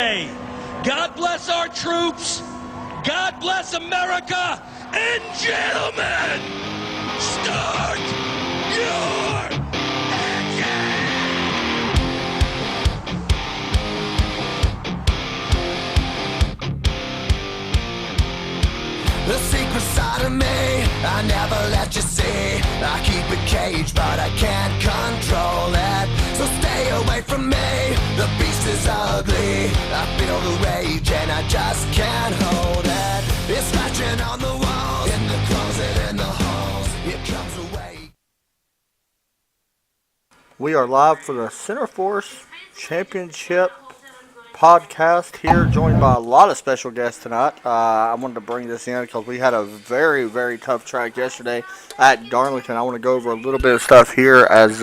God bless our troops. God bless America. And gentlemen, start your engine! The secret side of me, I never let you see. I keep it caged, but I can't control it. So stay away from me, the beast is ugly. I feel the rage and I just can't hold it. It's scratching on the walls, in the closet, in the halls. It comes away. We are live for the Center Force Championship podcast here, joined by a lot of special guests tonight. I wanted to bring this in because we had a very, very tough track yesterday at Darlington. I want to go over a little bit of stuff here as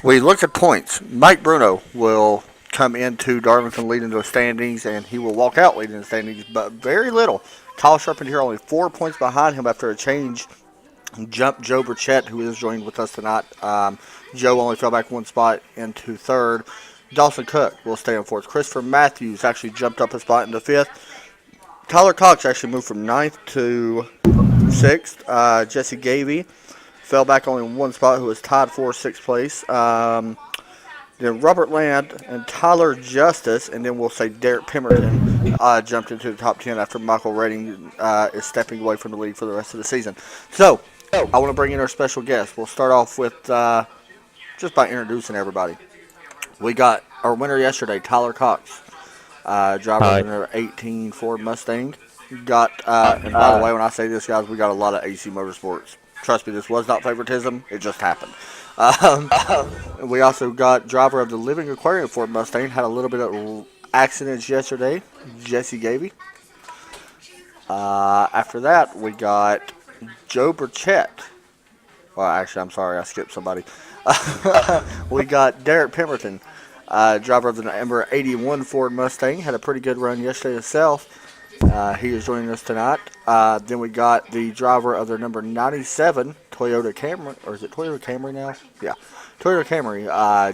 we look at points. Mike Bruno will come into Darlington leading the standings, and he will walk out leading the standings, but very little. Kyle Sharpton here only 4 points behind him after a change. Jumped Joe Burchett, who is joined with us tonight. Joe only fell back one spot into third. Dawson Cook will stay in fourth. Christopher Matthews actually jumped up a spot into fifth. Tyler Cox actually moved from ninth to sixth. Jesse Gavey fell back only one spot, who was tied for sixth place. Then Robert Land and Tyler Justice, and then we'll say Derek Pemberton jumped into the top 10 after Michael Redding is stepping away from the league for the rest of the season. So, I want to bring in our special guest. We'll start off with just by introducing everybody. We got our winner yesterday, Tyler Cox, driver of the number 18 Ford Mustang. And by the way, when I say this, guys, we got a lot of AC Motorsports. Trust me, this was not favoritism. It just happened. We also got driver of the Living Aquarium Ford Mustang. Had a little bit of accidents yesterday, Jesse Gavey. After that, we got Joe Burchett. Well, actually, I'm sorry, I skipped somebody. We got Derek Pemberton, driver of the number 81 Ford Mustang. Had a pretty good run yesterday himself. He is joining us tonight. Then we got the driver of the number 97 Toyota Camry, or is it Toyota Camry now? Yeah, Toyota Camry,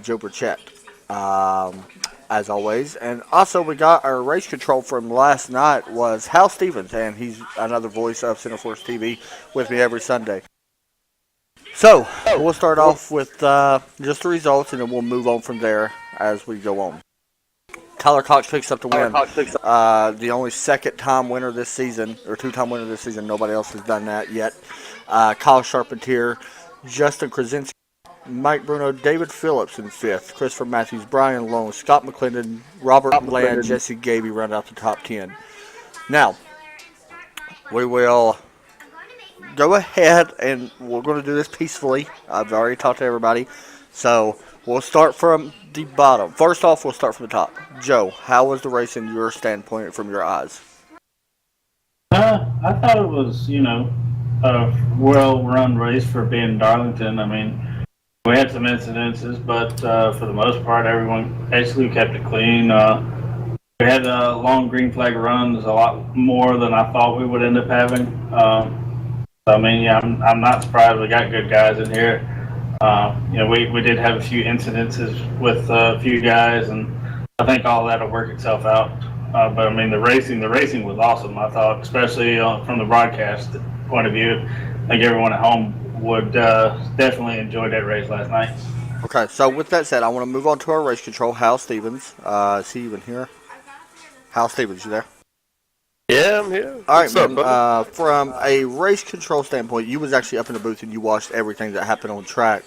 Joe Burchett, as always. And also we got our race control from last night was Hal Stevens, and he's another voice of Center Force TV with me every Sunday. So, we'll start off with just the results, and then we'll move on from there as we go on. Tyler Cox picks up the win. The only second-time winner this season, or two-time winner this season. Nobody else has done that yet. Kyle Charpentier, Justin Krasinski, Mike Bruno, David Phillips in fifth, Christopher Matthews, Brian Long, Scott McClendon, Robert Bland, Jesse Gavey round out the top 10. Now, we will go ahead, and we're going to do this peacefully. I've already talked to everybody. So, we'll start from the bottom. First off, we'll start from the top. Joe, how was the race in your standpoint from your eyes? I thought it was, a well-run race for being Darlington. I mean, we had some incidences, but for the most part, everyone basically kept it clean. We had long green flag runs, a lot more than I thought we would end up having. I'm not surprised we got good guys in here. We did have a few incidences with a few guys, and I think all that'll work itself out. But I mean, the racing was awesome. I thought, especially from the broadcast point of view, I think everyone at home would definitely enjoy that race last night. Okay, so with that said, I want to move on to our race control. Hal Stevens, is he even here? Hal Stevens, you there? Yeah, I'm here. All right, man. From a race control standpoint, you was actually up in the booth and you watched everything that happened on track.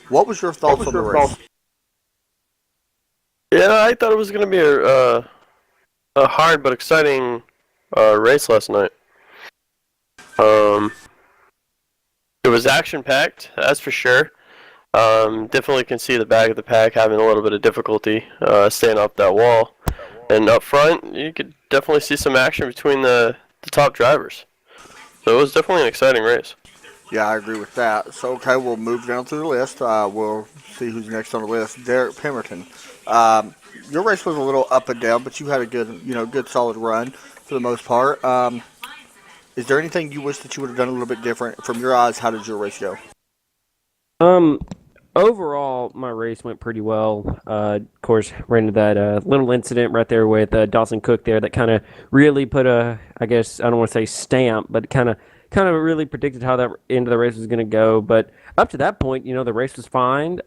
What was your thoughts on the race? Yeah, I thought it was going to be a hard but exciting race last night. It was action-packed, that's for sure. Definitely can see the back of the pack having a little bit of difficulty staying off that wall. And up front, you could definitely see some action between the top drivers. So it was definitely an exciting race. Yeah, I agree with that. So, okay, we'll move down through the list. We'll see who's next on the list. Derek Pemberton. Your race was a little up and down, but you had a good solid run for the most part. Is there anything you wish that you would have done a little bit different? From your eyes, how did your race go? overall, my race went pretty well. Of course, ran into that little incident right there with Dawson Cook there that kind of really put I guess, I don't want to say stamp, but kind of really predicted how that end of the race was going to go. But up to that point, the race was fine.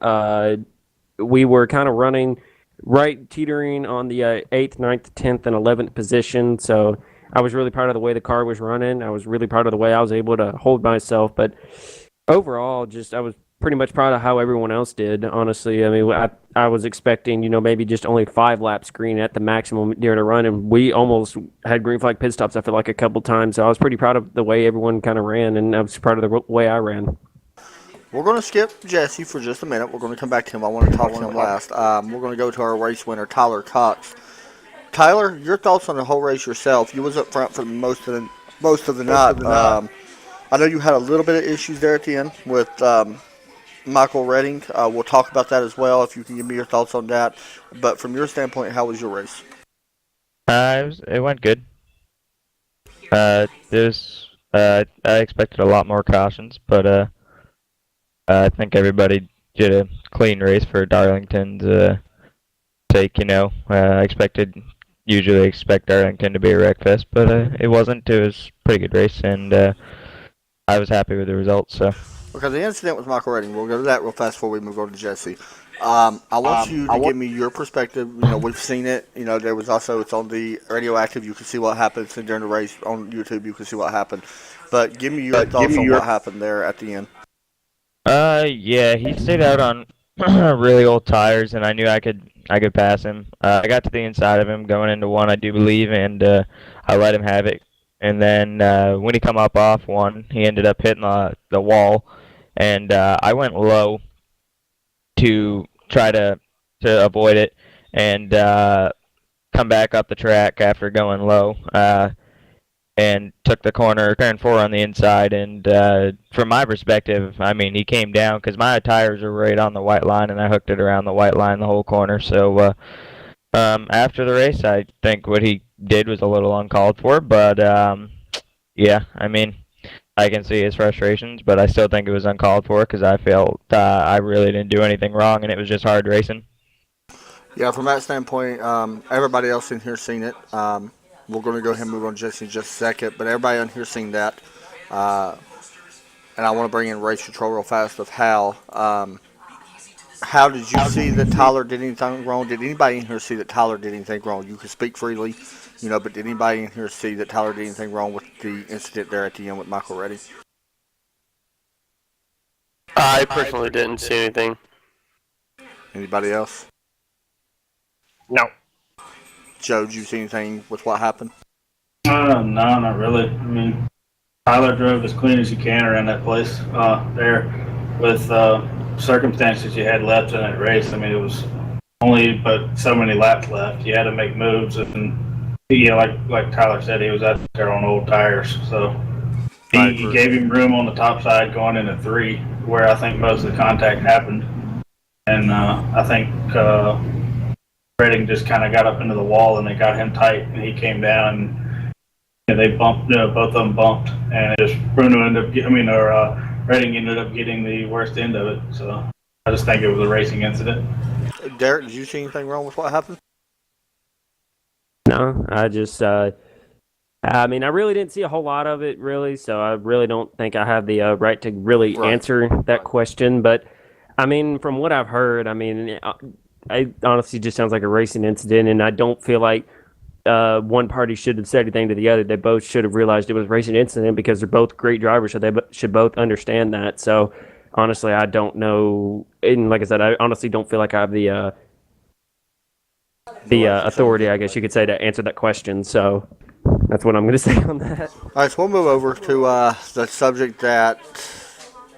We were kind of running right teetering on the 8th, 9th, 10th, and 11th position. So I was really proud of the way the car was running. I was really proud of the way I was able to hold myself. But overall, I was pretty much proud of how everyone else did, honestly. I mean, I was expecting, maybe just only 5 laps green at the maximum during a run, and we almost had green flag pit stops, I feel like, a couple times. So I was pretty proud of the way everyone kind of ran, and I was proud of the way I ran. We're going to skip Jesse for just a minute. We're going to come back to him. I want to talk to him last. We're going to go to our race winner, Tyler Cox. Tyler, your thoughts on the whole race yourself? You was up front for most of the night. I know you had a little bit of issues there at the end with Michael Redding. We'll talk about that as well if you can give me your thoughts on that. But from your standpoint, how was your race? It went good. I expected a lot more cautions, but I think everybody did a clean race for Darlington's sake. I usually expect Darlington to be a wreck fest, but it wasn't. It was a pretty good race, and I was happy with the results. So. Okay, the incident with Michael Redding, we'll go to that real fast before we move on to Jesse. I want you to give me your perspective. We've seen it. There was also, it's on the Radioactive. You can see what happened during the race. On YouTube, you can see what happened. But give me your thoughts on what happened there at the end. Yeah, he stayed out on really old tires, and I knew I could pass him. I got to the inside of him going into one, I do believe, and I let him have it. And then when he come up off one, he ended up hitting the wall, and I went low to try to avoid it and come back up the track after going low. And took the corner, turn 4 on the inside, and from my perspective, I mean, he came down because my tires were right on the white line, and I hooked it around the white line the whole corner. So after the race, I think what he did was a little uncalled for, but yeah, I mean, I can see his frustrations, but I still think it was uncalled for because I felt I really didn't do anything wrong, and it was just hard racing. Yeah, from that standpoint, everybody else in here seen it. We're going to go ahead and move on to Jesse in just a second, but everybody on here seen that. And I want to bring in race control real fast with Hal. How did you see that Tyler did anything wrong? Did anybody in here see that Tyler did anything wrong? You can speak freely, but did anybody in here see that Tyler did anything wrong with the incident there at the end with Michael Reddy? I personally didn't see anything. Anybody else? No. Joe, did you see anything with what happened? No, not really. I mean, Tyler drove as clean as you can around that place there with circumstances you had left in that race. I mean, it was only but so many laps left. You had to make moves, and like Tyler said, he was out there on old tires. So he gave him room on the top side going into 3, where I think most of the contact happened. And I think Redding just kind of got up into the wall, and they got him tight, and he came down, and they bumped, both of them bumped, and it just Redding ended up getting the worst end of it. So I just think it was a racing incident. Derek, did you see anything wrong with what happened? No, I just, I really didn't see a whole lot of it, really, so I really don't think I have the right to really answer that question. But, I mean, from what I've heard, it honestly just sounds like a racing incident, and I don't feel like one party should have said anything to the other. They both should have realized it was a racing incident because they're both great drivers, so they should both understand that. So, honestly, I don't know. And like I said, I honestly don't feel like I have the authority, I guess you could say, to answer that question. So that's what I'm going to say on that. All right, so we'll move over to the subject that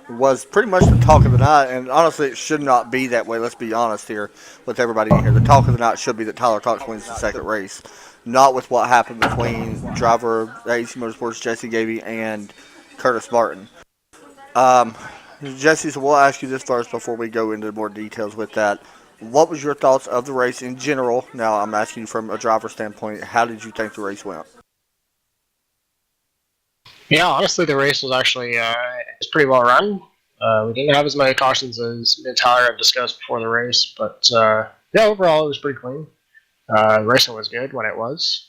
was pretty much the talk of the night, and honestly, it should not be that way. Let's be honest here with everybody in here. The talk of the night should be that Tyler Cox wins the second race, not with what happened between driver of AC Motorsports Jesse Gavey and Curtis Martin. Jesse, so we'll ask you this first before we go into more details with that. What was your thoughts of the race in general? Now, I'm asking you from a driver standpoint. How did you think the race went? Yeah, honestly, the race was actually it's pretty well run. We didn't have as many cautions as me and Tyler had discussed before the race, but yeah, overall it was pretty clean. Racing was good when it was.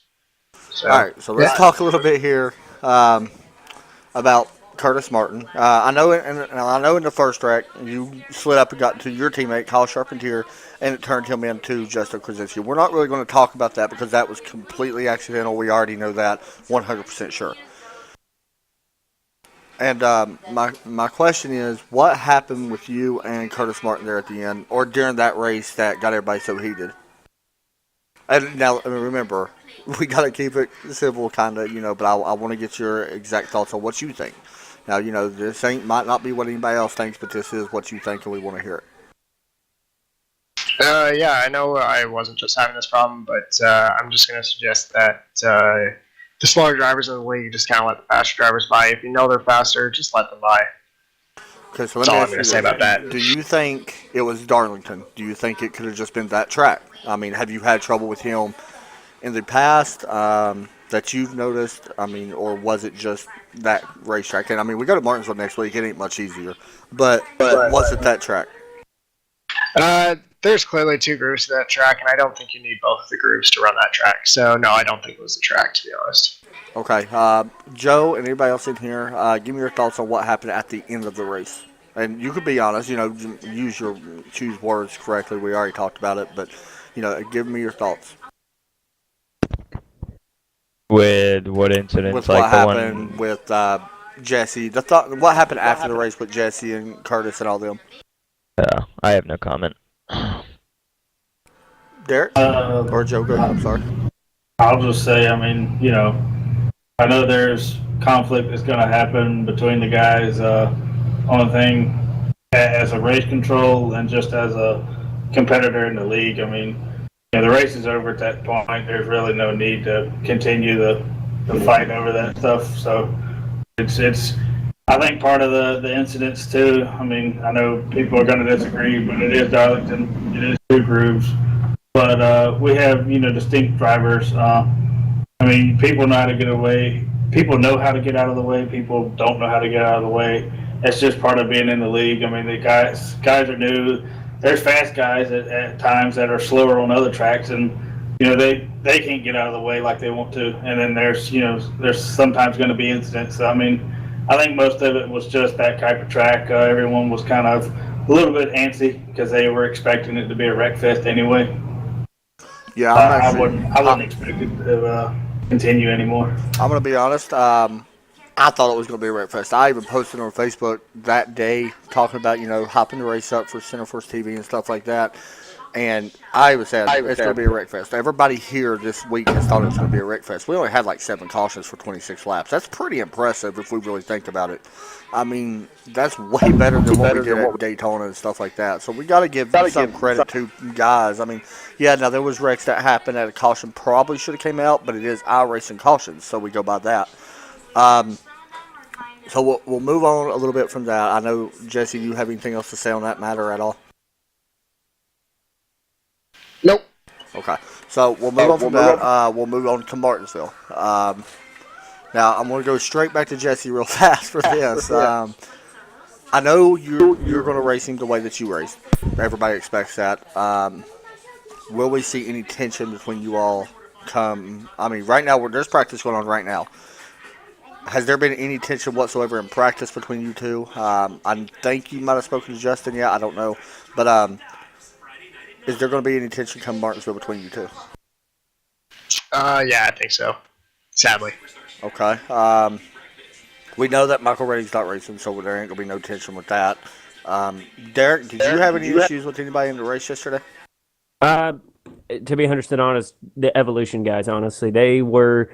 So, All right, so let's talk a little bit here about Curtis Martin. I know in the first track you slid up and got to your teammate Kyle Charpentier, and it turned him into Justin Krasinski. We're not really going to talk about that because that was completely accidental. We already know that 100% sure. And my question is, what happened with you and Curtis Martin there at the end, or during that race that got everybody so heated? And now, remember, we got to keep it civil, kind of, but I want to get your exact thoughts on what you think. Now, this might not be what anybody else thinks, but this is what you think, and we want to hear it. Yeah, I know I wasn't just having this problem, but I'm just going to suggest that the slower drivers in the league just kind of let the faster drivers by. If you know they're faster, just let them by. Okay, so That's all I'm going to say about that. Do you think it was Darlington? Do you think it could have just been that track? I mean, have you had trouble with him in the past that you've noticed? I mean, or was it just that racetrack? And I mean, we go to Martinsville next week. It ain't much easier. But was it that track? There's clearly two grooves to that track, and I don't think you need both of the grooves to run that track. So, no, I don't think it was the track, to be honest. Okay. Joe and anybody else in here, give me your thoughts on what happened at the end of the race. And you could be honest, choose words correctly. We already talked about it, but, give me your thoughts. With what incidents? With like what happened with Jesse. What happened after the race with Jesse and Curtis and all them? Yeah, I have no comment. Derek? Or Joe, go ahead, I'm sorry. I'll just say, I mean, I know there's conflict that's going to happen between the guys on the thing as a race control and just as a competitor in the league. I mean, the race is over at that point. There's really no need to continue the fight over that stuff. So it's I think part of the incidents too. I mean, I know people are going to disagree, but it is Darlington. It is two grooves. But we have, distinct drivers. I mean, people know how to get away. People know how to get out of the way. People don't know how to get out of the way. That's just part of being in the league. I mean, the guys are new. There's fast guys at times that are slower on other tracks, and they can't get out of the way like they want to. And then there's sometimes going to be incidents. I mean, I think most of it was just that type of track. Everyone was kind of a little bit antsy because they were expecting it to be a wreck fest anyway. Yeah, I wouldn't expect it to continue anymore. I'm going to be honest. I thought it was going to be a wreck fest. I even posted on Facebook that day talking about, hopping the race up for Center Force TV and stuff like that. And I even said it's going to be a wreck fest. Everybody here this week has thought it was going to be a wreck fest. We only had like 7 cautions for 26 laps. That's pretty impressive if we really think about it. I mean, that's way better than what we did at Daytona and stuff like that. So we got to give some credit to guys. I mean, yeah, now there was wrecks that happened at a caution probably should have came out, but it is iRacing cautions, so we go by that. So we'll move on a little bit from that. I know, Jesse, you have anything else to say on that matter at all? Nope. Okay, so we'll move on from that. We'll move on to Martinsville. Now, I'm going to go straight back to Jesse real fast for this. I know you're going to race him the way that you raced. Everybody expects that. Will we see any tension between you all come? I mean, right now, there's practice going on right now. Has there been any tension whatsoever in practice between you two? I think you might have spoken to Justin. Yeah, I don't know. But is there going to be any tension come Martinsville between you two? Yeah, I think so. Sadly. Okay. We know that Michael Reddy's not racing, so there ain't going to be no tension with that. Derek, did you have any issues with anybody in the race yesterday? To be 100% honest, the Evolution guys, honestly, they were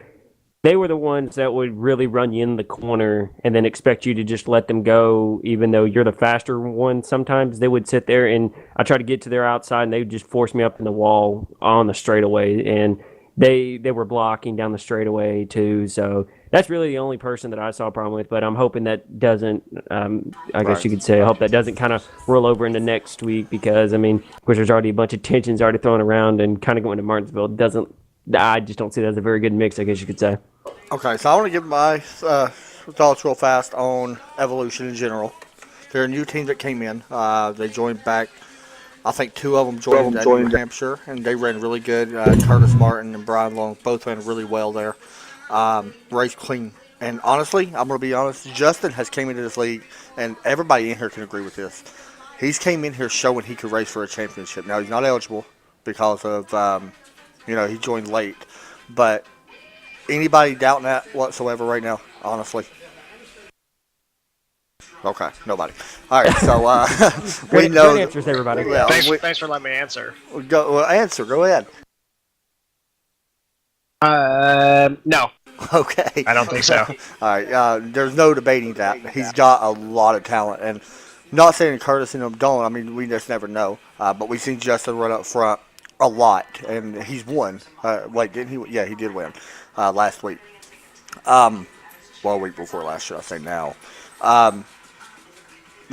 the ones that would really run you in the corner and then expect you to just let them go, even though you're the faster one. Sometimes they would sit there and I try to get to their outside and they would just force me up in the wall on the straightaway, and they were blocking down the straightaway too. So that's really the only person that I saw a problem with, but I'm hoping that doesn't, I guess you could say, I hope that doesn't kind of roll over into next week because, I mean, of course, there's already a bunch of tensions already thrown around, and kind of going to Martinsville I just don't see that as a very good mix, I guess you could say. Okay, so I want to give my thoughts real fast on Evolution in general. They're a new team that came in. They joined back. I think two of them joined New Hampshire, and they ran really good. Curtis Martin and Brian Long both ran really well there. Raced clean. And honestly, I'm going to be honest, Justin has came into this league, and everybody in here can agree with this. He's came in here showing he could race for a championship. Now, he's not eligible because of, he joined late. But anybody doubting that whatsoever right now, honestly? Okay, nobody. All right, so we know. Great answers, everybody. Yeah, Thanks for letting me answer. Go ahead. No. Okay. I don't think so. All right, there's no debating that. He's got a lot of talent, and not saying Curtis and them don't. I mean, we just never know. But we've seen Justin run up front a lot, and he's won. Wait, didn't he? Yeah, he did win last week. A week before last, should I say now?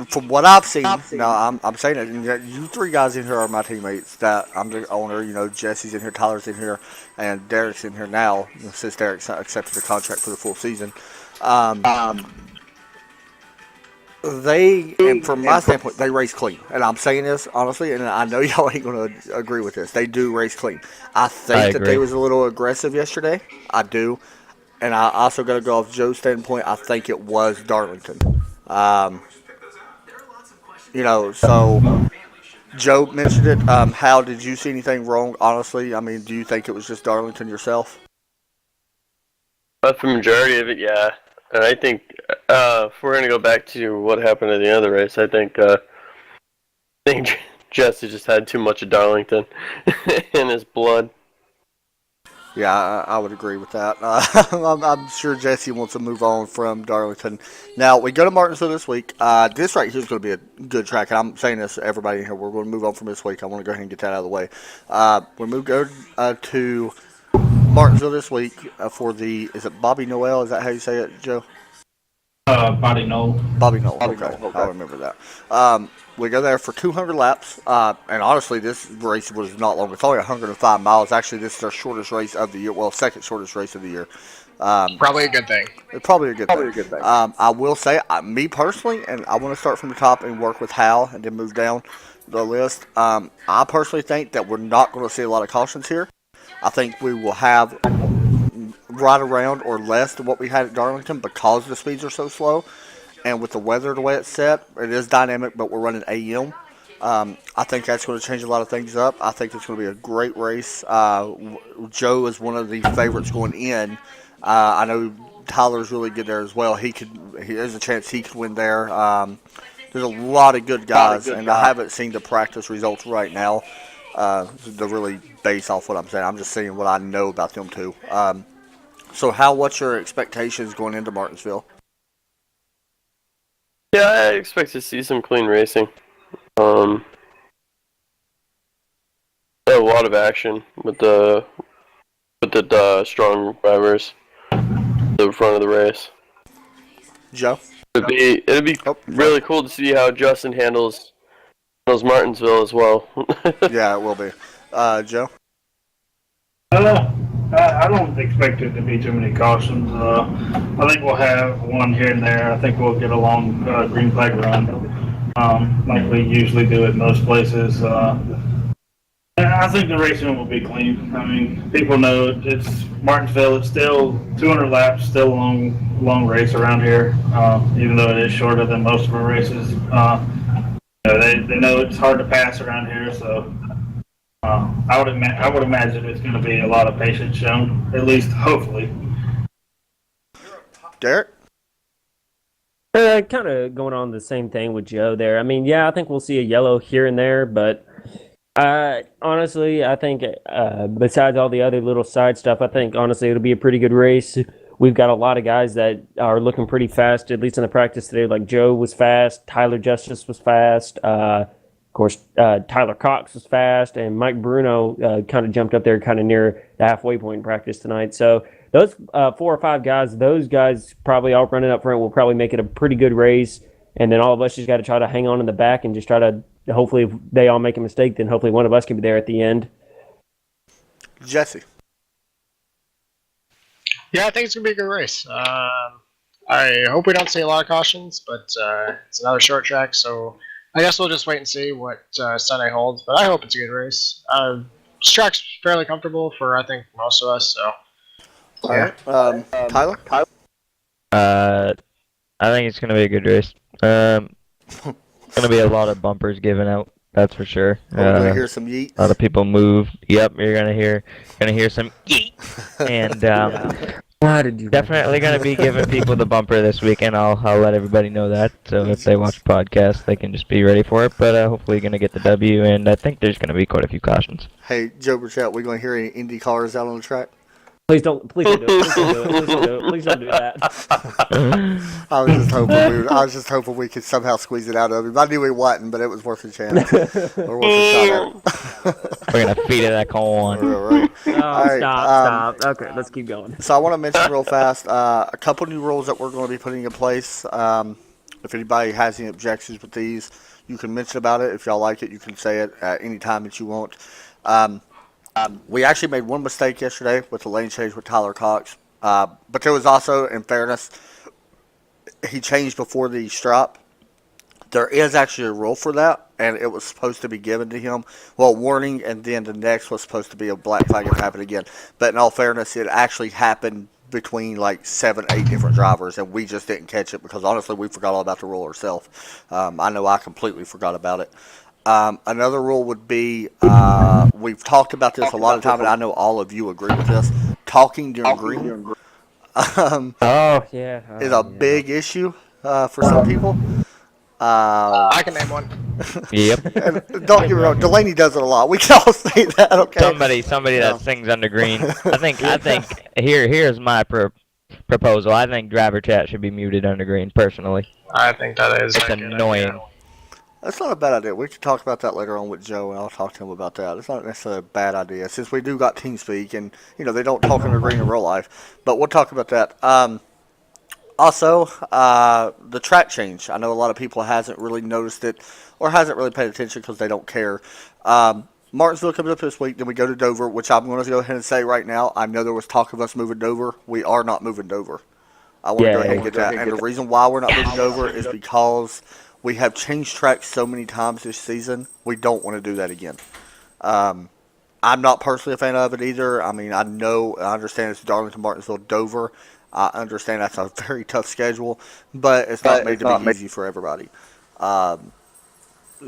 From what I've seen, now I'm saying it. You three guys in here are my teammates. That I'm the owner. Jesse's in here, Tyler's in here, and Derek's in here now. Since Derek accepted the contract for the full season, and from my standpoint, they race clean. And I'm saying this honestly, and I know y'all ain't gonna agree with this. They do race clean. I think that they was a little aggressive yesterday. I do, and I also got to go off Joe's standpoint. I think it was Darlington. So Joe mentioned it. How did you see anything wrong? Honestly, I mean, do you think it was just Darlington yourself? But for the majority of it, yeah. And I think if we're gonna go back to what happened at the end of the race, I think Jesse just had too much of Darlington in his blood. Yeah, I would agree with that. I'm sure Jesse wants to move on from Darlington. Now, we go to Martinsville this week. This right here is going to be a good track, and I'm saying this to everybody in here. We're going to move on from this week. I want to go ahead and get that out of the way. We go to Martinsville this week for is it Bobby Noel? Is that how you say it, Joe? Bobby Knoll. Bobby Knoll. Okay. I remember that. We go there for 200 laps, and honestly, this race was not long. It's only 105 miles. Actually, this is our shortest race of the year. Well, second shortest race of the year. Probably a good thing. Probably a good thing. I will say, me personally, and I want to start from the top and work with Hal and then move down the list. I personally think that we're not going to see a lot of cautions here. I think we will have right around or less than what we had at Darlington because the speeds are so slow. And with the weather the way it's set, it is dynamic, but we're running AM. I think that's going to change a lot of things up. I think it's going to be a great race. Joe is one of the favorites going in. I know Tyler's really good there as well. There's a chance he could win there. There's a lot of good guys, and I haven't seen the practice results right now to really base off what I'm saying. I'm just saying what I know about them too. So, what's your expectations going into Martinsville? Yeah, I expect to see some clean racing. A lot of action with the strong drivers at the front of the race. Joe? It'd be really cool to see how Justin handles Martinsville as well. Yeah, it will be. Joe? I don't expect it to be too many cautions. I think we'll have one here and there. I think we'll get a long green flag run, like we usually do at most places. I think the racing will be clean. I mean, people know it's Martinsville. It's still 200 laps, still a long race around here, even though it is shorter than most of our races. They know it's hard to pass around here, so. I would imagine it's going to be a lot of patience shown, at least hopefully. Derek? Kind of going on the same thing with Joe there. I mean, yeah, I think we'll see a yellow here and there, but honestly, I think besides all the other little side stuff, I think honestly it'll be a pretty good race. We've got a lot of guys that are looking pretty fast, at least in the practice today. Like Joe was fast, Tyler Justice was fast. Of course, Tyler Cox was fast, and Mike Bruno kind of jumped up there kind of near the halfway point in practice tonight. So those 4 or 5 guys, those guys probably all running up front will probably make it a pretty good race. And then all of us just got to try to hang on in the back and just try to, hopefully if they all make a mistake, then hopefully one of us can be there at the end. Jesse. Yeah, I think it's going to be a good race. I hope we don't see a lot of cautions, but it's another short track, so I guess we'll just wait and see what Sunday holds. But I hope it's a good race. This track's fairly comfortable for, I think, most of us. So, All right. Tyler? I think it's gonna be a good race. Gonna be a lot of bumpers given out. That's for sure. We're going to hear some yeets. A lot of people move. Yep, you're gonna hear some yeet. And Why did you? definitely gonna be giving people the bumper this weekend. I'll let everybody know that. So if they watch the podcast, they can just be ready for it. But hopefully, gonna get the W. And I think there's gonna be quite a few cautions. Hey, Joe Burchett, we going to hear any Indy cars out on the track? Please don't do it. Please don't do it. Please don't do it. Please don't do that. I was just hoping we could somehow squeeze it out of him. I knew we wasn't, but it was worth a chance. Or worth a shot at. We're gonna feed it that corn. Right. Oh, right, stop. Okay, let's keep going. So I want to mention real fast a couple new rules that we're going to be putting in place. If anybody has any objections with these, you can mention about it. If y'all like it, you can say it at any time that you want. We actually made one mistake yesterday with the lane change with Tyler Cox. But there was also, in fairness, he changed before the strap. There is actually a rule for that, and it was supposed to be given to him. Well, warning, and then the next was supposed to be a black flag if it happened again. But in all fairness, it actually happened between like 7, 8 different drivers, and we just didn't catch it because honestly we forgot all about the rule ourselves. I know I completely forgot about it. Another rule would be, we've talked about this a lot of time, and I know all of you agree with this, talking during green is a big issue for some people. I can name one. Yep. And don't get me wrong, Delaney does it a lot. We can all say that, okay? Somebody that sings under green. I think here's my proposal. I think driver chat should be muted under green. Personally, I think that is it's annoying. That's not a bad idea. We can talk about that later on with Joe, and I'll talk to him about that. It's not necessarily a bad idea, since we do got TeamSpeak, and they don't talk under green in real life. But we'll talk about that. Also, the track change. I know a lot of people hasn't really noticed it or hasn't really paid attention because they don't care. Martinsville comes up this week, then we go to Dover, which I'm going to go ahead and say right now. I know there was talk of us moving Dover. We are not moving Dover. I want to go ahead and get that. And the reason why we're not moving Dover is because we have changed tracks so many times this season. We don't want to do that again. I'm not personally a fan of it either. I mean, I understand it's Darlington, Martinsville, Dover. I understand that's a very tough schedule, but it's not made to be easy for everybody.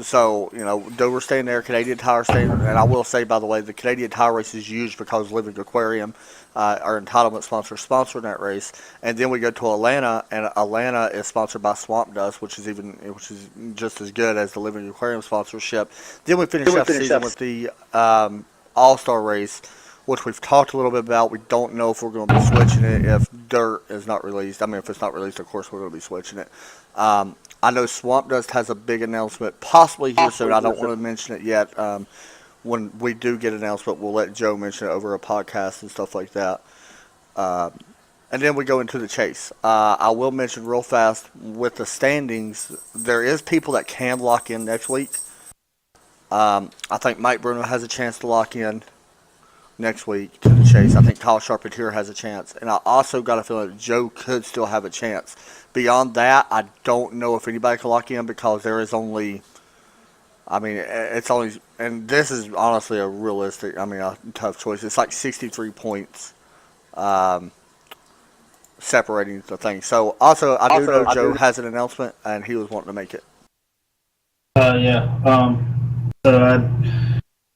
So, Dover staying there, Canadian Tire staying there. And I will say, by the way, the Canadian Tire race is huge because Living Aquarium, our entitlement sponsor, sponsored that race. And then we go to Atlanta, and Atlanta is sponsored by Swamp Dust, which is just as good as the Living Aquarium sponsorship. Then we finish up the season with the All-Star race, which we've talked a little bit about. We don't know if we're going to be switching it if dirt is not released. I mean, if it's not released, of course, we're going to be switching it. I know Swamp Dust has a big announcement possibly here soon. I don't want to mention it yet. When we do get an announcement, we'll let Joe mention it over a podcast and stuff like that. And then we go into the chase. I will mention real fast, with the standings, there is people that can lock in next week. I think Mike Bruno has a chance to lock in next week to the chase. I think Kyle Charpentier has a chance. And I also got a feeling that Joe could still have a chance. Beyond that, I don't know if anybody can lock in because there is only, it's only, and this is honestly a tough choice. It's like 63 points separating the thing. So, also, I do know Joe has an announcement, and he was wanting to make it.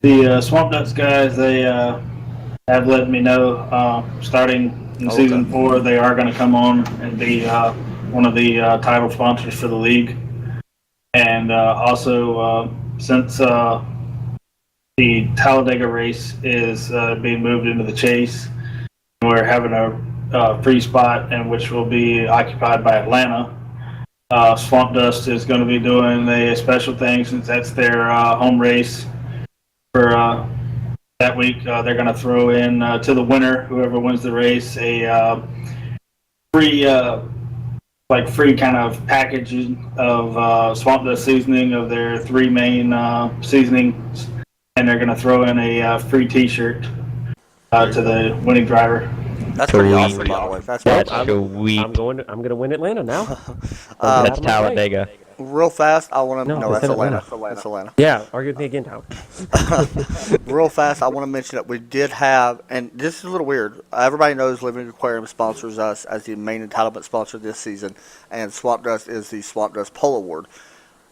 The Swamp Nuts guys, they have let me know starting in Season 4, they are going to come on and be one of the title sponsors for the league. And also, since the Talladega race is being moved into the chase, we're having a free spot, and which will be occupied by Atlanta. Swamp Dust is going to be doing a special thing since that's their home race for that week. They're going to throw in to the winner, whoever wins the race, a free kind of package of Swamp Dust seasoning of their 3 main seasonings, and they're going to throw in a free T-shirt to the winning driver. That's pretty Sweet. awesome, by the way. That's That's pretty sweet. I'm gonna win Atlanta now. That's Out of my way. Talladega. Real fast, I want to. No, No, it's that's in Atlanta. Atlanta. That's Atlanta. Yeah, argue with me again, Tyler. Real fast, I want to mention that we did have, and this is a little weird. Everybody knows Living Aquarium sponsors us as the main entitlement sponsor this season, and Swamp Dust is the Swamp Dust Pole Award.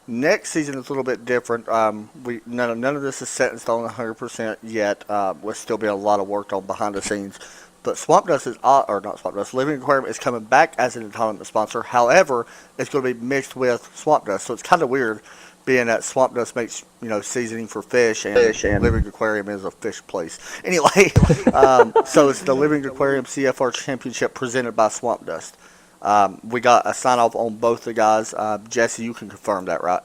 Next season is a little bit different. None of this is set in stone 100% yet. We'll still be a lot of work on behind the scenes. But Swamp Dust is, or not Swamp Dust, Living Aquarium is coming back as an entitlement sponsor. However, it's going to be mixed with Swamp Dust, so it's kind of weird, being that Swamp Dust makes seasoning for fish, and Living Aquarium is a fish place. Anyway, so it's the Living Aquarium CFR Championship presented by Swamp Dust. We got a sign off on both the guys. Jesse, you can confirm that, right?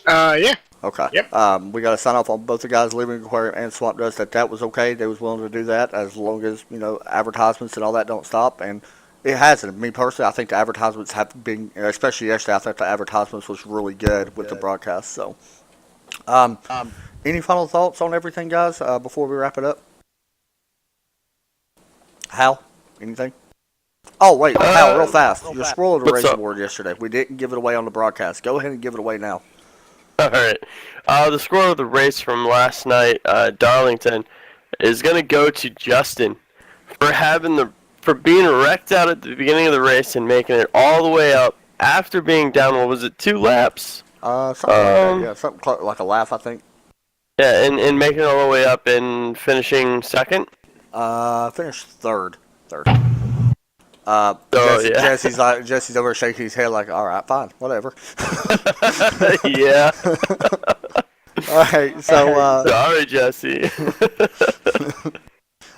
Yeah. Okay. Yep. We got a sign off on both the guys, Living Aquarium and Swamp Dust, that was okay. They was willing to do that as long as advertisements and all that don't stop. And it hasn't. Me personally, I think the advertisements have been, especially yesterday. I think the advertisements was really good with the broadcast. So, any final thoughts on everything, guys? Before we wrap it up, Hal, anything? Oh wait, Hal, real fast. Your scroll of the race award yesterday. We didn't give it away on the broadcast. Go ahead and give it away now. All right. The score of the race from last night, Darlington, is going to go to Justin for being wrecked out at the beginning of the race and making it all the way up after being down. What was it? 2 laps. Something like that. Yeah, something like a laugh, I think. Yeah, and making it all the way up and finishing second. Finished third. Yeah. Jesse's over shaking his head like, all right, fine, whatever. Yeah. All right, so Sorry, Jesse.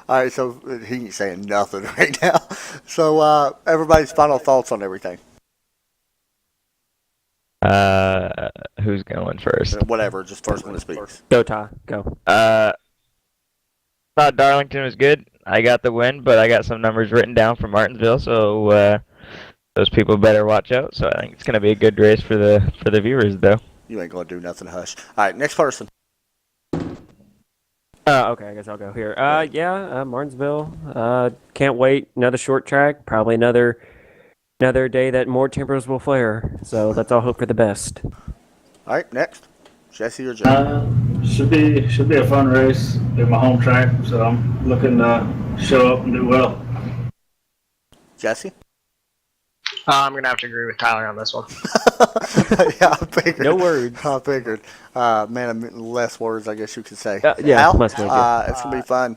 all right, so he ain't saying nothing right now. So everybody's final thoughts on everything. Who's going first? Whatever, just first one to speak. Go, Ty. Go. Thought Darlington was good. I got the win, but I got some numbers written down from Martinsville, so those people better watch out. So I think it's going to be a good race for the viewers, though. You ain't gonna do nothing, hush. All right, next person. Okay, I guess I'll go here. Martinsville. Can't wait. Another short track. Probably another day that more tempers will flare. So let's all hope for the best. All right, next. Jesse or Joe? Should be a fun race. Be my home track, so I'm looking to show up and do well. Jesse? I'm going to have to agree with Tyler on this one. Yeah, I figured. No words. I figured. Less words, I guess you could say. Yeah, Al, less words, yeah. it's going to be fun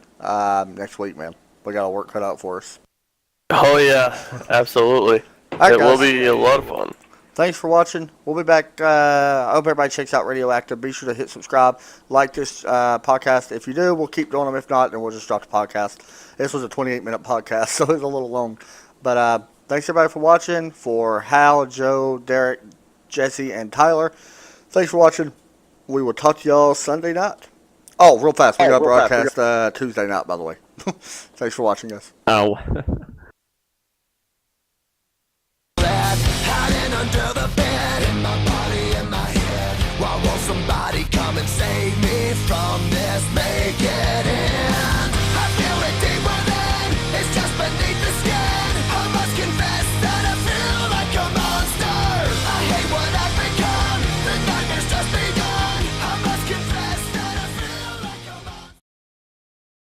next week, man. We got our work cut out for us. Oh, yeah. Absolutely. All right, It will guys. be a lot of fun. Thanks for watching. We'll be back. I hope everybody checks out Radioactive. Be sure to hit subscribe, like this podcast. If you do, we'll keep doing them. If not, then we'll just drop the podcast. This was a 28-minute podcast, so it's a little long. But thanks, everybody, for watching. For Hal, Joe, Derek, Jesse, and Tyler, thanks for watching. We will talk to y'all Sunday night. Oh, real fast. We got broadcast Tuesday night, by the way. Thanks for watching, guys. Oh.